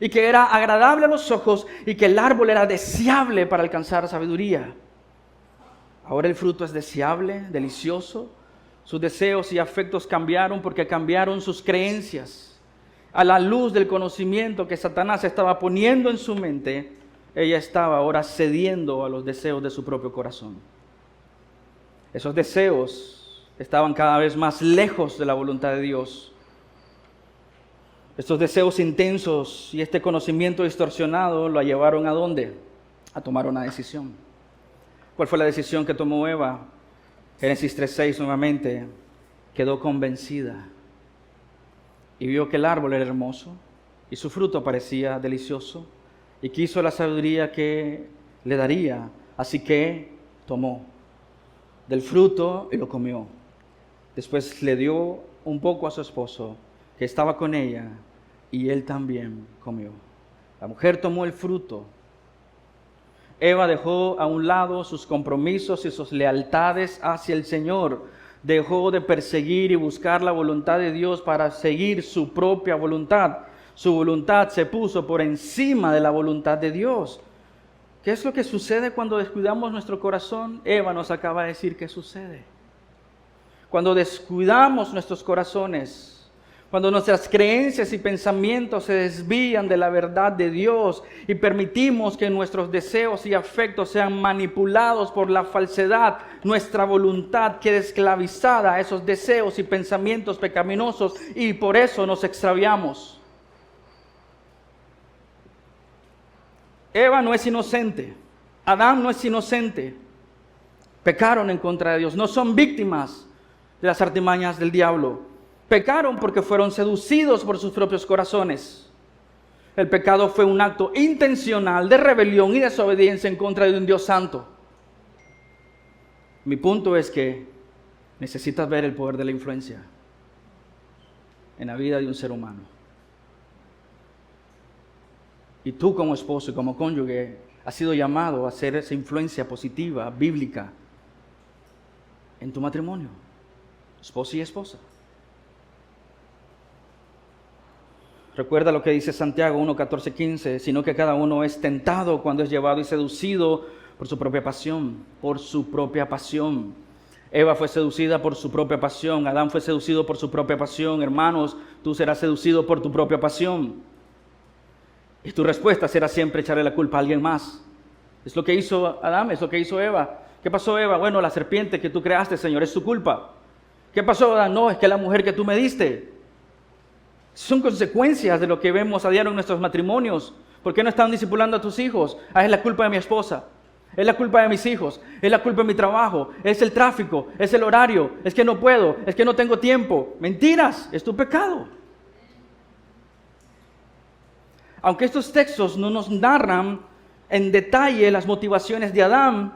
Y que era agradable a los ojos y que el árbol era deseable para alcanzar sabiduría. Ahora el fruto es deseable, delicioso. Sus deseos y afectos cambiaron porque cambiaron sus creencias. A la luz del conocimiento que Satanás estaba poniendo en su mente, ella estaba ahora cediendo a los deseos de su propio corazón. Esos deseos estaban cada vez más lejos de la voluntad de Dios. Estos deseos intensos y este conocimiento distorsionado la llevaron ¿a dónde? A tomar una decisión. ¿Cuál fue la decisión que tomó Eva? Génesis 3:6 nuevamente, quedó convencida y vio que el árbol era hermoso y su fruto parecía delicioso y quiso la sabiduría que le daría, así que tomó del fruto y lo comió. Después le dio un poco a su esposo que estaba con ella y él también comió. La mujer tomó el fruto. Eva dejó a un lado sus compromisos y sus lealtades hacia el Señor. Dejó de perseguir y buscar la voluntad de Dios para seguir su propia voluntad. Su voluntad se puso por encima de la voluntad de Dios. ¿Qué es lo que sucede cuando descuidamos nuestro corazón? Eva nos acaba de decir qué sucede. Cuando descuidamos nuestros corazones, cuando nuestras creencias y pensamientos se desvían de la verdad de Dios y permitimos que nuestros deseos y afectos sean manipulados por la falsedad, nuestra voluntad queda esclavizada a esos deseos y pensamientos pecaminosos y por eso nos extraviamos. Eva no es inocente, Adán no es inocente, pecaron en contra de Dios, no son víctimas de las artimañas del diablo. Pecaron porque fueron seducidos por sus propios corazones. El pecado fue un acto intencional de rebelión y desobediencia en contra de un Dios santo. Mi punto es que necesitas ver el poder de la influencia en la vida de un ser humano. Y tú como esposo y como cónyuge has sido llamado a hacer esa influencia positiva, bíblica, en tu matrimonio, esposo y esposa. Recuerda lo que dice Santiago 1:14-15, sino que cada uno es tentado cuando es llevado y seducido por su propia pasión, por su propia pasión. Eva fue seducida por su propia pasión, Adán fue seducido por su propia pasión. Hermanos, tú serás seducido por tu propia pasión. Y tu respuesta será siempre echarle la culpa a alguien más. Es lo que hizo Adán, es lo que hizo Eva. ¿Qué pasó, Eva? Bueno, la serpiente que tú creaste, Señor, es tu culpa. ¿Qué pasó, Adán? No, es que la mujer que tú me diste. Son consecuencias de lo que vemos a diario en nuestros matrimonios. ¿Por qué no están discipulando a tus hijos? Ah, es la culpa de mi esposa. Es la culpa de mis hijos. Es la culpa de mi trabajo. Es el tráfico. Es el horario. Es que no puedo. Es que no tengo tiempo. Mentiras. Es tu pecado. Aunque estos textos no nos narran en detalle las motivaciones de Adán,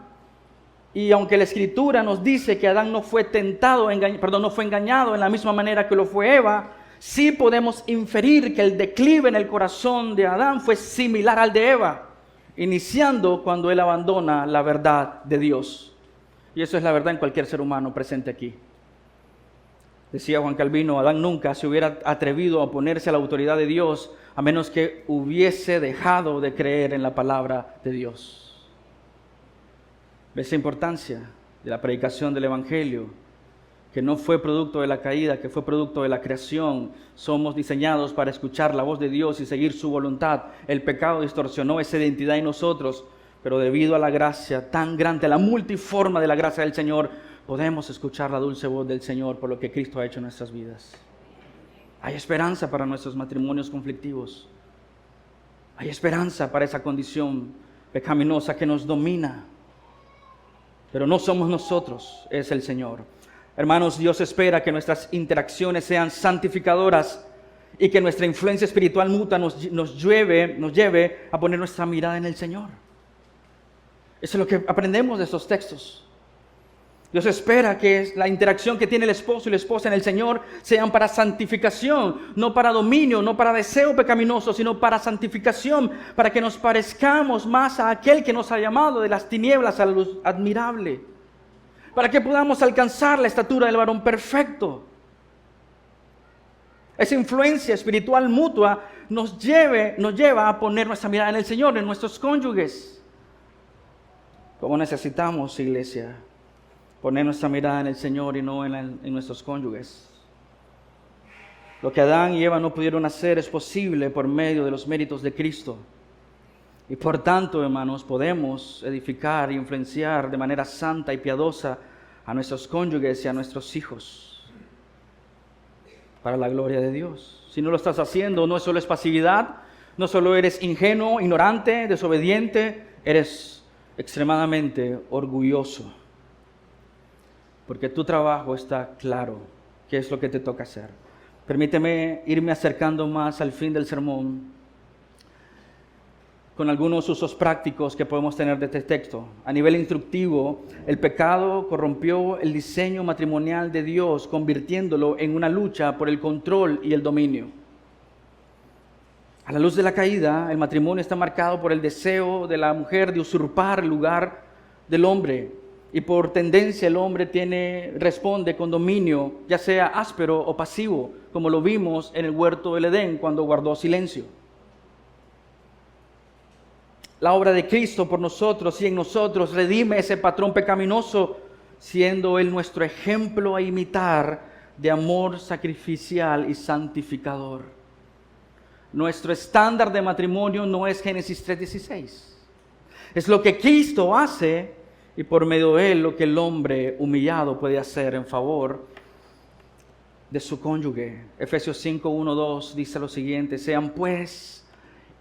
y aunque la Escritura nos dice que Adán no fue no fue engañado en la misma manera que lo fue Eva, sí podemos inferir que el declive en el corazón de Adán fue similar al de Eva, iniciando cuando él abandona la verdad de Dios. Y eso es la verdad en cualquier ser humano presente aquí. Decía Juan Calvino, Adán nunca se hubiera atrevido a oponerse a la autoridad de Dios a menos que hubiese dejado de creer en la palabra de Dios. ¿Ves la importancia de la predicación del Evangelio? Que no fue producto de la caída, que fue producto de la creación. Somos diseñados para escuchar la voz de Dios y seguir su voluntad. El pecado distorsionó esa identidad en nosotros, pero debido a la gracia tan grande, a la multiforme de la gracia del Señor, podemos escuchar la dulce voz del Señor por lo que Cristo ha hecho en nuestras vidas. Hay esperanza para nuestros matrimonios conflictivos. Hay esperanza para esa condición pecaminosa que nos domina. Pero no somos nosotros, es el Señor. Hermanos, Dios espera que nuestras interacciones sean santificadoras y que nuestra influencia espiritual mutua nos lleve a poner nuestra mirada en el Señor. Eso es lo que aprendemos de estos textos. Dios espera que la interacción que tiene el esposo y la esposa en el Señor sean para santificación, no para dominio, no para deseo pecaminoso, sino para santificación, para que nos parezcamos más a aquel que nos ha llamado de las tinieblas a la luz admirable, para que podamos alcanzar la estatura del varón perfecto. Esa influencia espiritual mutua nos lleva a poner nuestra mirada en el Señor, en nuestros cónyuges. Como necesitamos, iglesia, poner nuestra mirada en el Señor y no en nuestros cónyuges. Lo que Adán y Eva no pudieron hacer es posible por medio de los méritos de Cristo. Y por tanto, hermanos, podemos edificar e influenciar de manera santa y piadosa a nuestros cónyuges y a nuestros hijos para la gloria de Dios. Si no lo estás haciendo, no solo es pasividad, no solo eres ingenuo, ignorante, desobediente, eres extremadamente orgulloso. Porque tu trabajo está claro, qué es lo que te toca hacer. Permíteme irme acercando más al fin del sermón con algunos usos prácticos que podemos tener de este texto. A nivel instructivo, el pecado corrompió el diseño matrimonial de Dios, convirtiéndolo en una lucha por el control y el dominio. A la luz de la caída, el matrimonio está marcado por el deseo de la mujer de usurpar el lugar del hombre. Y por tendencia el hombre responde con dominio, ya sea áspero o pasivo, como lo vimos en el huerto del Edén cuando guardó silencio. La obra de Cristo por nosotros y en nosotros redime ese patrón pecaminoso, siendo Él nuestro ejemplo a imitar de amor sacrificial y santificador. Nuestro estándar de matrimonio no es Génesis 3:16. Es lo que Cristo hace y por medio de Él lo que el hombre humillado puede hacer en favor de su cónyuge. Efesios 5:1-2 dice lo siguiente: sean pues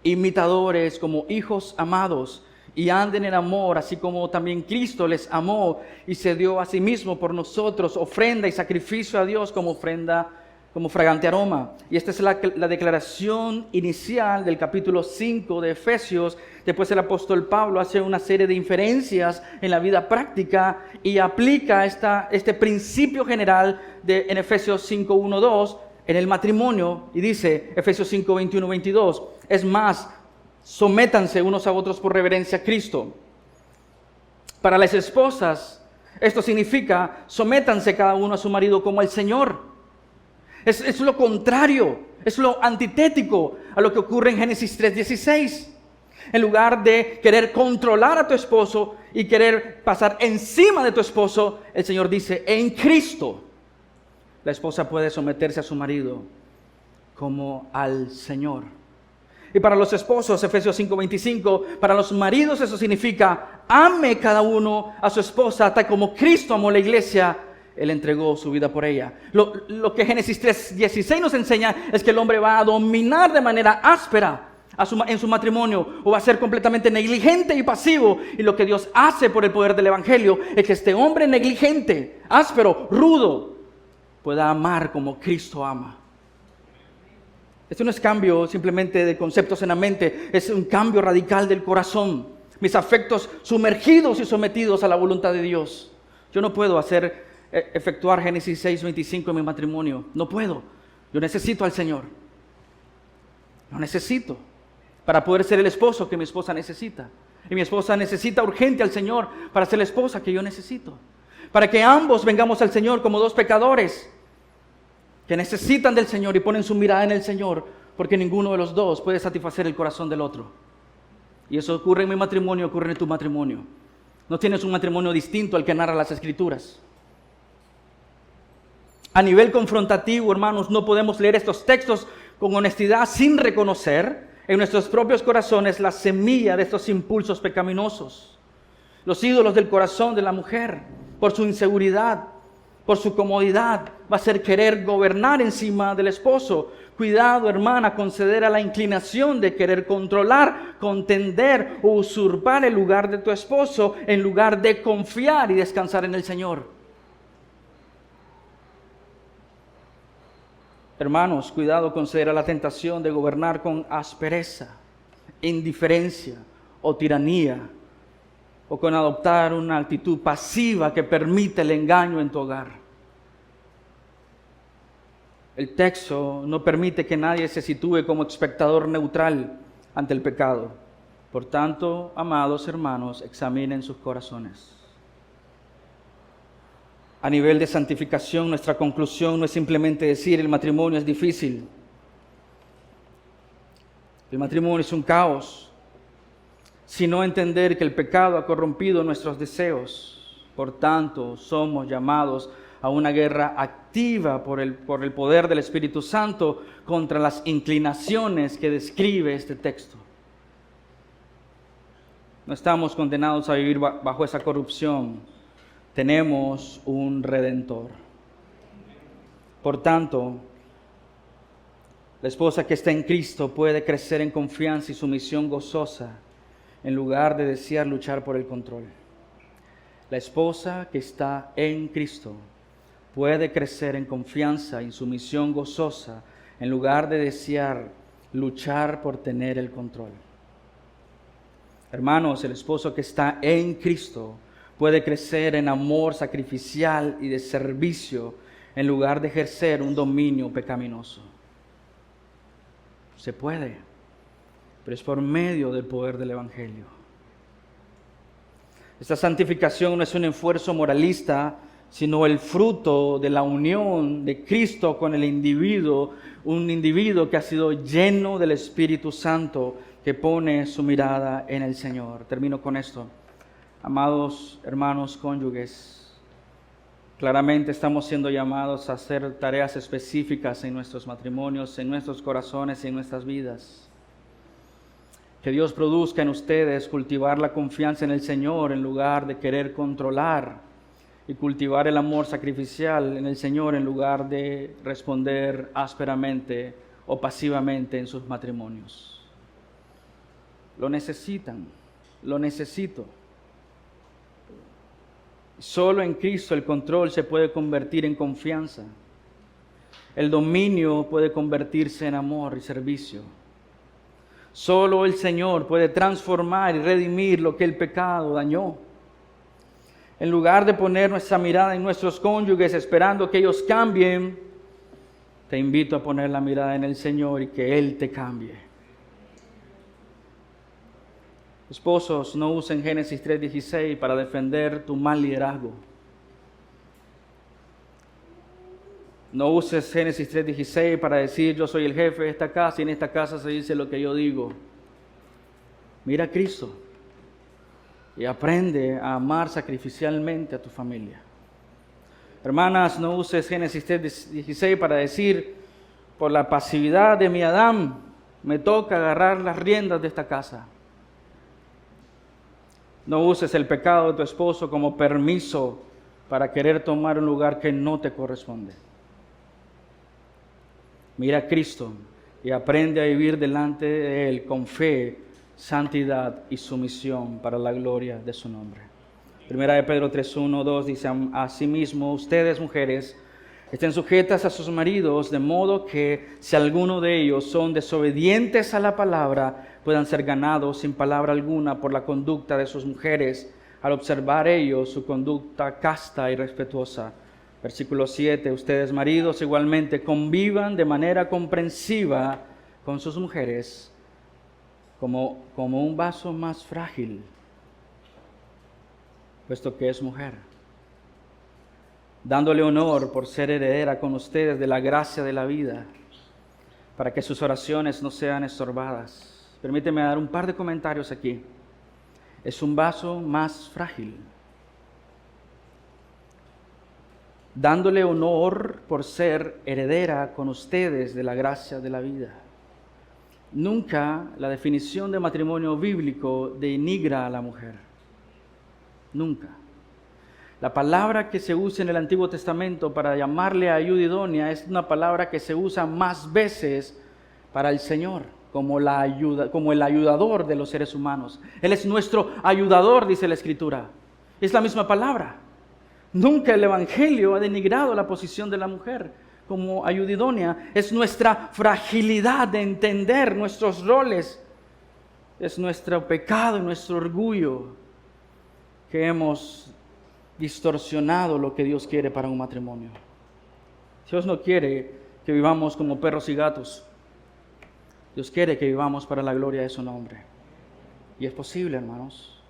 imitadores como hijos amados y anden en amor, así como también Cristo les amó y se dio a sí mismo por nosotros, ofrenda y sacrificio a Dios como fragante aroma. Y esta es la declaración inicial del capítulo 5 de Efesios. Después el apóstol Pablo hace una serie de inferencias en la vida práctica y aplica este principio general en Efesios 5:1-2 en el matrimonio, y dice Efesios 5:21-22, es más, sométanse unos a otros por reverencia a Cristo. Para las esposas, esto significa sométanse cada uno a su marido como al Señor. Es lo contrario, es lo antitético a lo que ocurre en Génesis 3:16. En lugar de querer controlar a tu esposo y querer pasar encima de tu esposo, el Señor dice, en Cristo, la esposa puede someterse a su marido como al Señor. Y para los esposos, Efesios 5:25, para los maridos eso significa, ame cada uno a su esposa, tal como Cristo amó la iglesia. Él entregó su vida por ella. Lo que Génesis 3:16 nos enseña es que el hombre va a dominar de manera áspera en su matrimonio, o va a ser completamente negligente y pasivo. Y lo que Dios hace por el poder del Evangelio es que este hombre negligente, áspero, rudo, pueda amar como Cristo ama. Esto no es cambio simplemente de conceptos en la mente, es un cambio radical del corazón. Mis afectos sumergidos y sometidos a la voluntad de Dios. Yo no puedo efectuar Génesis 6:25 en mi matrimonio. No puedo. Yo necesito al Señor. Lo necesito para poder ser el esposo que mi esposa necesita. Y mi esposa necesita urgente al Señor para ser la esposa que yo necesito. para que ambos vengamos al Señor como dos pecadores que necesitan del Señor y ponen su mirada en el Señor, porque ninguno de los dos puede satisfacer el corazón del otro. Y eso ocurre en mi matrimonio, ocurre en tu matrimonio. No tienes un matrimonio distinto al que narra las Escrituras. A nivel confrontativo, hermanos, no podemos leer estos textos con honestidad sin reconocer en nuestros propios corazones la semilla de estos impulsos pecaminosos. Los ídolos del corazón de la mujer, por su inseguridad, por su comodidad, va a ser querer gobernar encima del esposo. Cuidado, hermana, con ceder a la inclinación de querer controlar, contender o usurpar el lugar de tu esposo en lugar de confiar y descansar en el Señor. Hermanos, cuidado con ceder a la tentación de gobernar con aspereza, indiferencia o tiranía, o con adoptar una actitud pasiva que permite el engaño en tu hogar. El texto no permite que nadie se sitúe como espectador neutral ante el pecado. Por tanto, amados hermanos, examinen sus corazones. A nivel de santificación, nuestra conclusión no es simplemente decir el matrimonio es difícil. El matrimonio es un caos, sino entender que el pecado ha corrompido nuestros deseos. Por tanto, somos llamados a una guerra activa por el poder del Espíritu Santo contra las inclinaciones que describe este texto. No estamos condenados a vivir bajo esa corrupción. Tenemos un Redentor. Por tanto, la esposa que está en Cristo puede crecer en confianza y sumisión gozosa en lugar de desear luchar por el control. La esposa que está en Cristo puede crecer en confianza y sumisión gozosa en lugar de desear luchar por tener el control. Hermanos, el esposo que está en Cristo puede crecer en amor sacrificial y de servicio en lugar de ejercer un dominio pecaminoso. Se puede, pero es por medio del poder del Evangelio. Esta santificación no es un esfuerzo moralista, sino el fruto de la unión de Cristo con el individuo, un individuo que ha sido lleno del Espíritu Santo, que pone su mirada en el Señor. Termino con esto. Amados hermanos cónyuges, claramente estamos siendo llamados a hacer tareas específicas en nuestros matrimonios, en nuestros corazones y en nuestras vidas. Que Dios produzca en ustedes cultivar la confianza en el Señor en lugar de querer controlar, y cultivar el amor sacrificial en el Señor en lugar de responder ásperamente o pasivamente en sus matrimonios. Lo necesitan, lo necesito. Solo en Cristo el control se puede convertir en confianza. El dominio puede convertirse en amor y servicio. Solo el Señor puede transformar y redimir lo que el pecado dañó. En lugar de poner nuestra mirada en nuestros cónyuges esperando que ellos cambien, te invito a poner la mirada en el Señor y que Él te cambie. Esposos, no usen Génesis 3:16 para defender tu mal liderazgo. No uses Génesis 3:16 para decir yo soy el jefe de esta casa y en esta casa se dice lo que yo digo. Mira a Cristo y aprende a amar sacrificialmente a tu familia. Hermanas, no uses Génesis 3:16 para decir por la pasividad de mi Adán me toca agarrar las riendas de esta casa. No uses el pecado de tu esposo como permiso para querer tomar un lugar que no te corresponde. Mira a Cristo y aprende a vivir delante de Él con fe, santidad y sumisión para la gloria de su nombre. Primera de Pedro 3:1-2 dice: asimismo, ustedes mujeres, estén sujetas a sus maridos, de modo que si alguno de ellos son desobedientes a la palabra, puedan ser ganados sin palabra alguna por la conducta de sus mujeres, al observar ellos su conducta casta y respetuosa. Versículo 7, ustedes maridos igualmente convivan de manera comprensiva con sus mujeres, como un vaso más frágil, puesto que es mujer. dándole honor por ser heredera con ustedes de la gracia de la vida, para que sus oraciones no sean estorbadas. Permíteme dar un par de comentarios aquí. Es un vaso más frágil. Dándole honor por ser heredera con ustedes de la gracia de la vida. Nunca la definición de matrimonio bíblico denigra a la mujer. Nunca. La palabra que se usa en el Antiguo Testamento para llamarle a ayuda idónea es una palabra que se usa más veces para el Señor, como el ayudador de los seres humanos. Él es nuestro ayudador, dice la Escritura. Es la misma palabra. Nunca el Evangelio ha denigrado la posición de la mujer como ayuda idónea. Es nuestra fragilidad de entender nuestros roles. Es nuestro pecado y nuestro orgullo que hemos distorsionado lo que Dios quiere para un matrimonio. Dios no quiere que vivamos como perros y gatos. Dios quiere que vivamos para la gloria de su nombre. Y es posible, hermanos,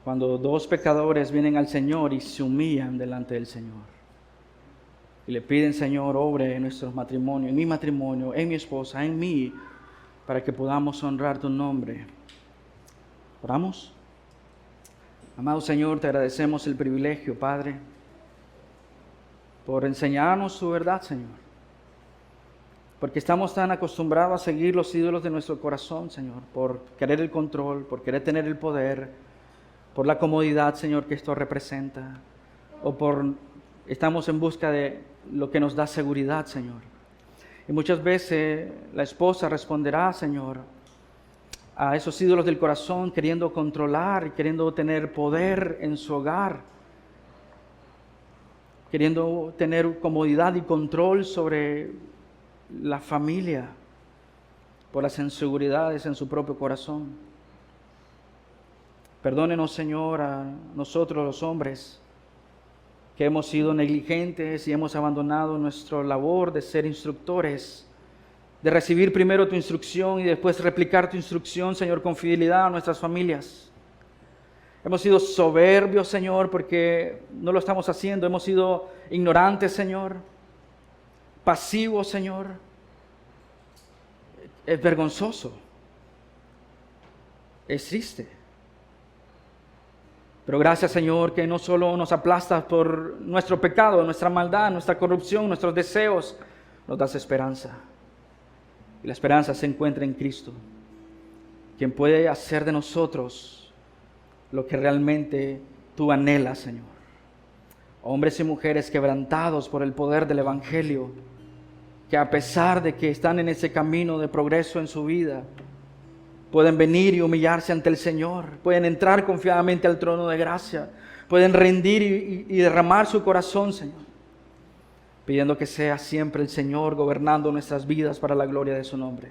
cuando dos pecadores vienen al Señor y se humillan delante del Señor. Y le piden, Señor, obre en nuestros matrimonios, en mi matrimonio, en mi esposa, en mí, para que podamos honrar tu nombre. ¿Oramos? Amado Señor, te agradecemos el privilegio, Padre, por enseñarnos tu verdad, Señor. Porque estamos tan acostumbrados a seguir los ídolos de nuestro corazón, Señor, por querer el control, por querer tener el poder, por la comodidad, Señor, que esto representa, o estamos en busca de lo que nos da seguridad, Señor. Y muchas veces la esposa responderá, Señor, a esos ídolos del corazón, queriendo controlar, queriendo tener poder en su hogar, queriendo tener comodidad y control sobre la familia, por las inseguridades en su propio corazón. Perdónenos, Señor, a nosotros los hombres, que hemos sido negligentes y hemos abandonado nuestra labor de ser instructores, de recibir primero tu instrucción y después replicar tu instrucción, Señor, con fidelidad a nuestras familias. Hemos sido soberbios, Señor, porque no lo estamos haciendo. Hemos sido ignorantes, Señor, pasivos, Señor. Es vergonzoso. Es triste. Pero gracias, Señor, que no solo nos aplastas por nuestro pecado, nuestra maldad, nuestra corrupción, nuestros deseos, nos das esperanza. Y la esperanza se encuentra en Cristo, quien puede hacer de nosotros lo que realmente tú anhelas, Señor. Hombres y mujeres quebrantados por el poder del Evangelio, que a pesar de que están en ese camino de progreso en su vida, pueden venir y humillarse ante el Señor, pueden entrar confiadamente al trono de gracia, pueden rendir y derramar su corazón, Señor, pidiendo que sea siempre el Señor gobernando nuestras vidas para la gloria de su nombre.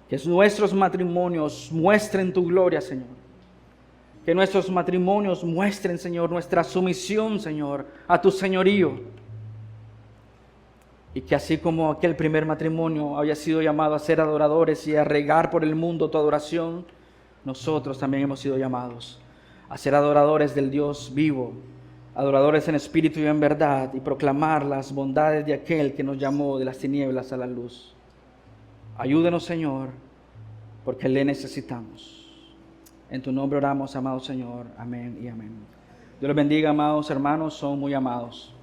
Que nuestros matrimonios muestren tu gloria, Señor. Que nuestros matrimonios muestren, Señor, nuestra sumisión, Señor, a tu señorío. Y que así como aquel primer matrimonio había sido llamado a ser adoradores y a regar por el mundo tu adoración, nosotros también hemos sido llamados a ser adoradores del Dios vivo, adoradores en espíritu y en verdad, y proclamar las bondades de aquel que nos llamó de las tinieblas a la luz. Ayúdenos, Señor, porque le necesitamos. En tu nombre oramos, amado Señor. Amén y amén. Dios los bendiga, amados hermanos, son muy amados.